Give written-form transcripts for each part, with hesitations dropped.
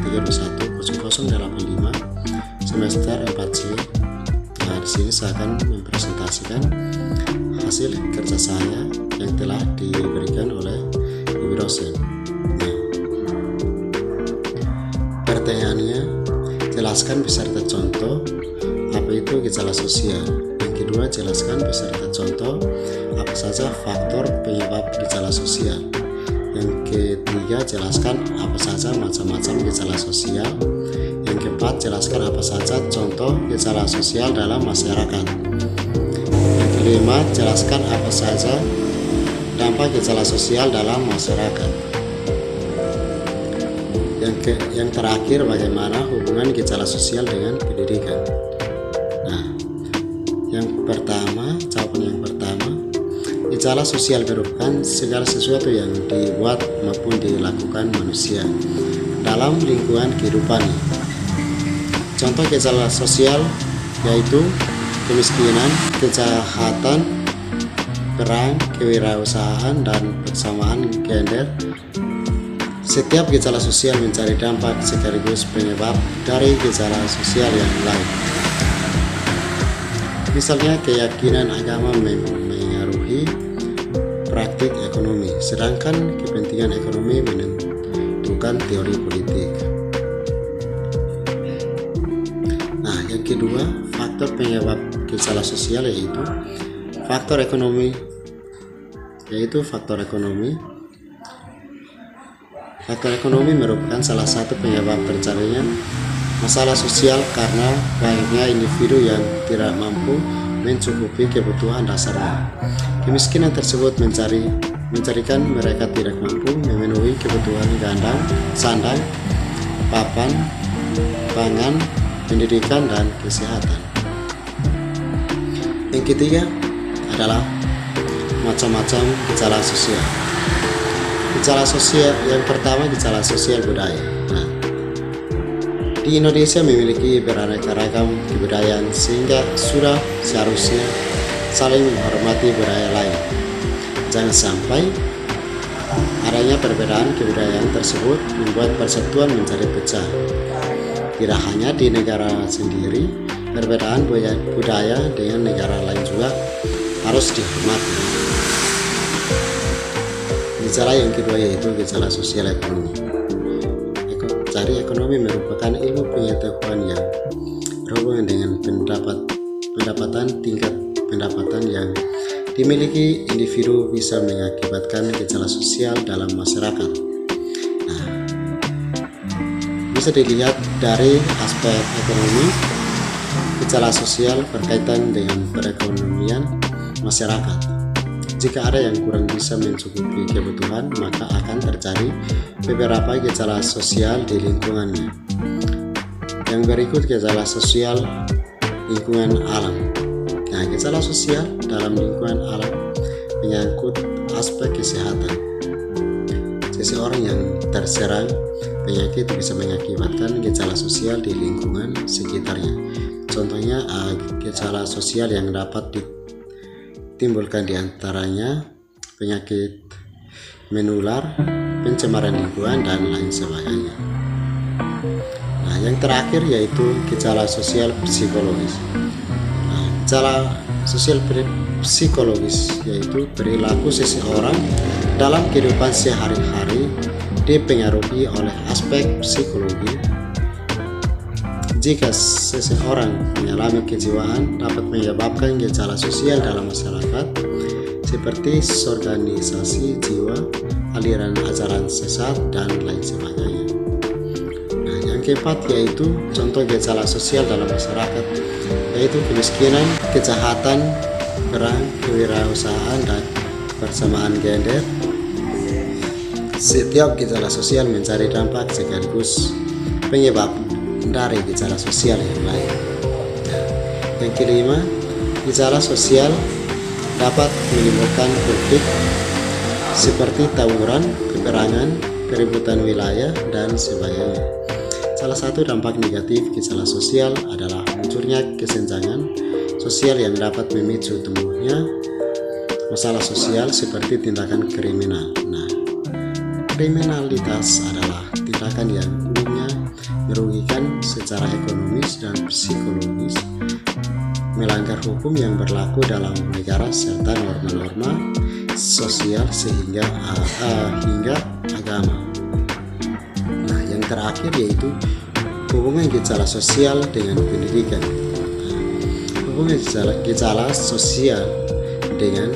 321 semester 4C. Nah, di sini saya akan mempresentasikan hasil kerja saya yang telah diberikan oleh ibu dosen. Nah, pertanyaannya, jelaskan beserta contoh apa itu gejala sosial. Yang kedua, jelaskan beserta contoh apa saja faktor penyebab gejala sosial. Yang ketiga, jelaskan apa saja macam-macam gejala sosial. Yang keempat, jelaskan apa saja contoh gejala sosial dalam masyarakat. Yang kelima, jelaskan apa saja dampak gejala sosial dalam masyarakat. Yang terakhir, bagaimana hubungan gejala sosial dengan pendidikan. Nah, jawaban yang pertama, gejala sosial merupakan segala sesuatu yang dibuat maupun dilakukan manusia dalam lingkungan kehidupannya. Contoh gejala sosial yaitu kemiskinan, kejahatan, perang, kewirausahaan, dan persamaan gender. Setiap gejala sosial mencari dampak sekaligus penyebab dari gejala sosial yang lain. Misalnya, keyakinan agama mengaruhi praktik ekonomi, sedangkan kepentingan ekonomi menentukan teori politik. Nah, yang kedua, faktor penyebab gejala sosial yaitu faktor ekonomi. Faktor ekonomi merupakan salah satu penyebab terjadinya masalah sosial karena banyaknya individu yang tidak mampu mencukupi kebutuhan dasarnya. Kemiskinan tersebut menjadikan mereka tidak mampu memenuhi kebutuhan sandang, papan, pangan, pendidikan, dan kesehatan. Yang ketiga adalah macam-macam gejala sosial. Gejala sosial yang pertama, gejala sosial budaya. Nah, di Indonesia memiliki beraneka ragam kebudayaan sehingga sudah seharusnya saling menghormati budaya lain. Jangan sampai adanya perbedaan kebudayaan tersebut membuat persatuan menjadi pecah. Tidak hanya di negara sendiri, perbedaan budaya dengan negara lain juga harus dihormati. Gejala yang kedua yaitu gejala sosial ekonomi. Cari ekonomi merupakan ilmu pengetahuan yang berhubungan dengan tingkat pendapatan yang dimiliki individu bisa mengakibatkan gejala sosial dalam masyarakat. Nah, bisa dilihat dari aspek ekonomi, gejala sosial berkaitan dengan perekonomian masyarakat. Jika ada yang kurang bisa mencukupi kebutuhan, maka akan terjadi beberapa gejala sosial di lingkungannya. Yang berikut gejala sosial lingkungan alam. Nah, gejala sosial dalam lingkungan alam menyangkut aspek kesehatan. Seseorang yang terserang penyakit bisa mengakibatkan gejala sosial di lingkungan sekitarnya. Contohnya, gejala sosial yang dapat ditimbulkan diantaranya penyakit menular, pencemaran lingkungan, dan lain sebagainya. Nah, yang terakhir yaitu gejala sosial psikologis. Nah, gejala sosial psikologis yaitu perilaku seseorang dalam kehidupan sehari-hari dipengaruhi oleh aspek psikologi. Jika seseorang mengalami kejiwaan, dapat menyebabkan gejala sosial dalam masyarakat seperti disorganisasi jiwa, aliran ajaran sesat, dan lain sebagainya. Nah, yang keempat yaitu contoh gejala sosial dalam masyarakat, yaitu kemiskinan, kejahatan, perang, kewirausahaan, dan persamaan gender. Setiap gejala sosial mencari dampak sekaligus penyebab dari gejala sosial yang lain. Yang kelima, gejala sosial dapat menimbulkan konflik seperti tawuran, peperangan, keributan wilayah, dan sebagainya. Salah satu dampak negatif gejala sosial adalah munculnya kesenjangan sosial yang dapat memicu tumbuhnya masalah sosial seperti tindakan kriminal. Nah, kriminalitas adalah tindakan yang umumnya merugikan secara ekonomis dan psikologis, melanggar hukum yang berlaku dalam negara serta norma-norma sosial hingga agama. Nah, yang terakhir yaitu hubungan gejala sosial dengan pendidikan. Hubungan gejala sosial dengan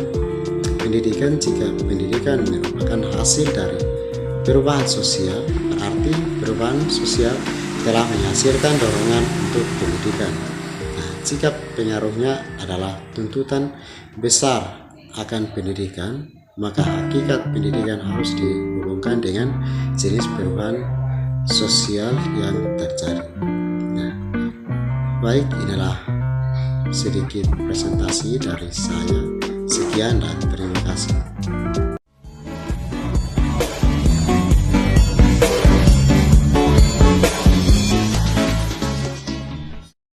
pendidikan. Jika pendidikan merupakan hasil dari perubahan sosial, berarti perubahan sosial telah menghasilkan dorongan untuk pendidikan. Nah, jika pengaruhnya adalah tuntutan besar akan pendidikan, maka hakikat pendidikan harus dihubungkan dengan jenis perubahan sosial yang terjadi. Nah, baik, inilah sedikit presentasi dari saya. Sekian dan terima kasih.